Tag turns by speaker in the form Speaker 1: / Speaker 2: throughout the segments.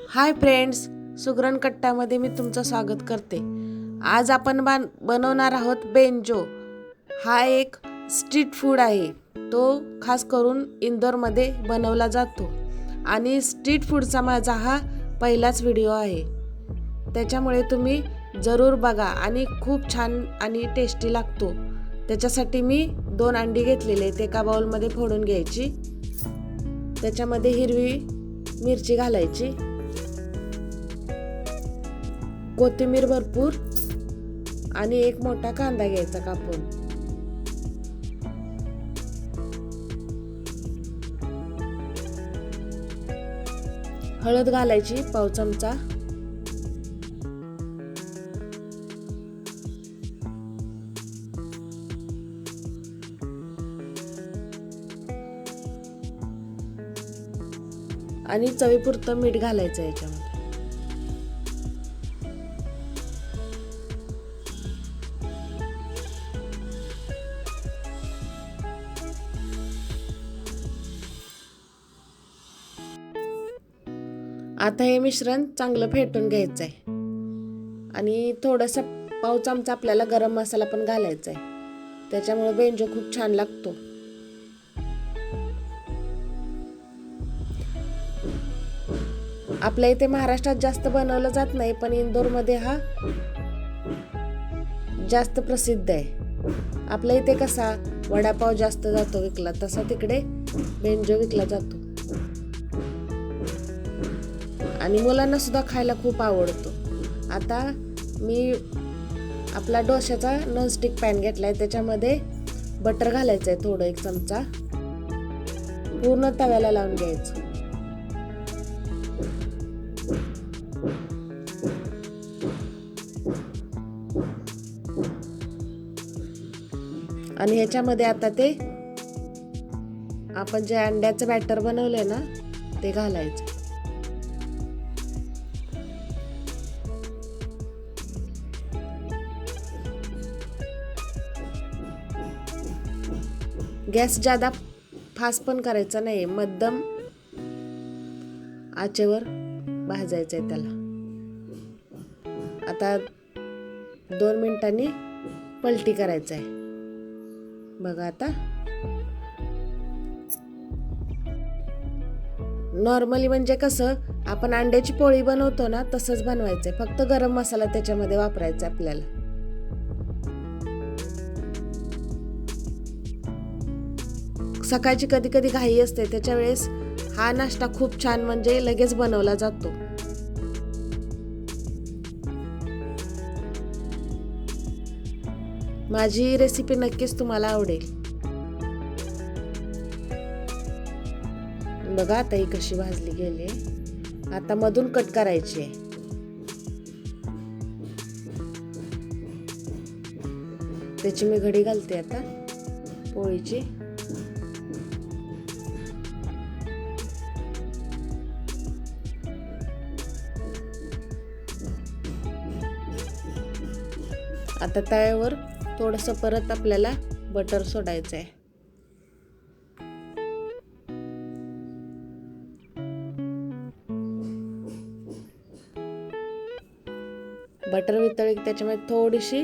Speaker 1: Hi friends, Sugran कट्टामध्ये मी तुमचं स्वागत करते। आज आपण बनवणार आहोत बेंजो। हा एक स्ट्रीट फूड आहे। तो खास करून इंदोरमध्ये बनवला जातो आणि स्ट्रीट फूडचा माझा हा पहिलाच व्हिडिओ आहे। त्याच्यामुळे तुम्ही जरूर बघा आणि खूप छान आणि टेस्टी लागतो। त्याच्यासाठी मी 2 अंडी घेतलेले, ते एका बाउलमध्ये फोडून घ्यायची। त्याच्यामध्ये हिरवी मिरची घालायची, कोथिंबीर भरपूर आणि एक मोठा कांदा घ्यायचा कापून। हळद घालायची पाव चमचा, आणि चवीपुरतं मीठ घालायचं याच्यामध्ये। आता हे मिश्रण चांगलं फेटून घ्यायचं आहे आणि थोडासा पाव चमचा आपल्याला गरम मसाला पण घालायचा आहे। त्याच्यामुळे बेंजो खूप छान लागतो। आपल्या इथे महाराष्ट्रात जास्त बनवलं जात नाही, पण इंदोरमध्ये हा जास्त प्रसिद्ध आहे। आपल्या इथे कसा वडापाव जास्त जातो विकला, तसा तिकडे बेंजो विकला जातो आणि मुलांना सुद्धा खायला खूप आवडतो। आता मी आपला डोश्याचा नॉनस्टिक पॅन घेतलाय, त्याच्यामध्ये बटर घालायचं आहे थोडं, 1 चमचा पूर्ण तव्याला लावून घ्यायचं। आणि ह्याच्यामध्ये आता ते आपण जे अंड्याचं बॅटर बनवलंय ना, ते घालायचं। गॅस ज्यादा फास्ट पण करायचा नाही, मध्यम आचेवर भाजायचंय त्याला। आता 2 मिनिटांनी पलटी करायचं आहे। बघा आता नॉर्मली म्हणजे कसं आपण अंड्याची पोळी बनवतो ना, तसंच बनवायचंय, फक्त गरम मसाला त्याच्यामध्ये वापरायचा आपल्याला। सकाळची कधी कधी घाई असते, त्याच्या वेळेस हा नाश्ता खूप छान म्हणजे लगेच बनवला जातो। माझी रेसिपी नक्कीच तुम्हाला आवडेल। बघा आता ही कशी भाजली गेली। आता मधून कट करायची आहे। त्याची मी घडी घालते आता पोळीची। आता तव्यावर थोडंसं परत आपल्याला बटर सोडायचं आहे। बटर वितळली की त्याच्यामध्ये थोडीशी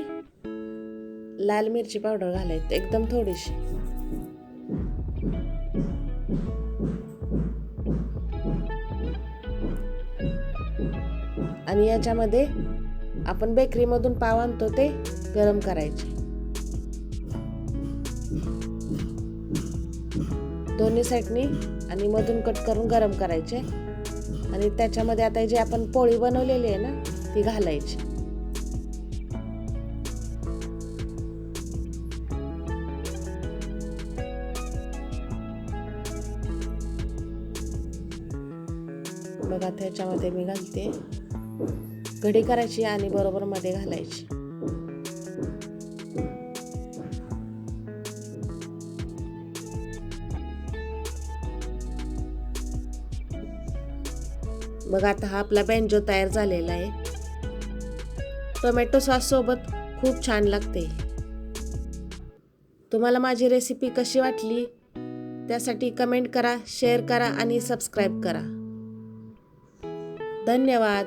Speaker 1: लाल मिरची पावडर घालायची, एकदम थोडीशी। आणि याच्यामध्ये आपण बेकरीमधून पाव आणतो ते गरम करायचे। दोन्ही साईडनी आणि मधून कट करून गरम करायचे। आणि त्याच्यामध्ये आता जी आपण पोळी बनवलेली आहे ना, ती घालायची। बघा त्याच्यामध्ये मी घालते, घडी करायची आणि बरोबर मध्ये घालायची। बघा आता हा आपला बेंजो तयार झालेला आहे। टोमॅटो सॉस सोबत खूप छान लागते। तुम्हाला माझी रेसिपी कशी वाटली त्यासाठी कमेंट करा, शेअर करा आणि सबस्क्राईब करा। धन्यवाद.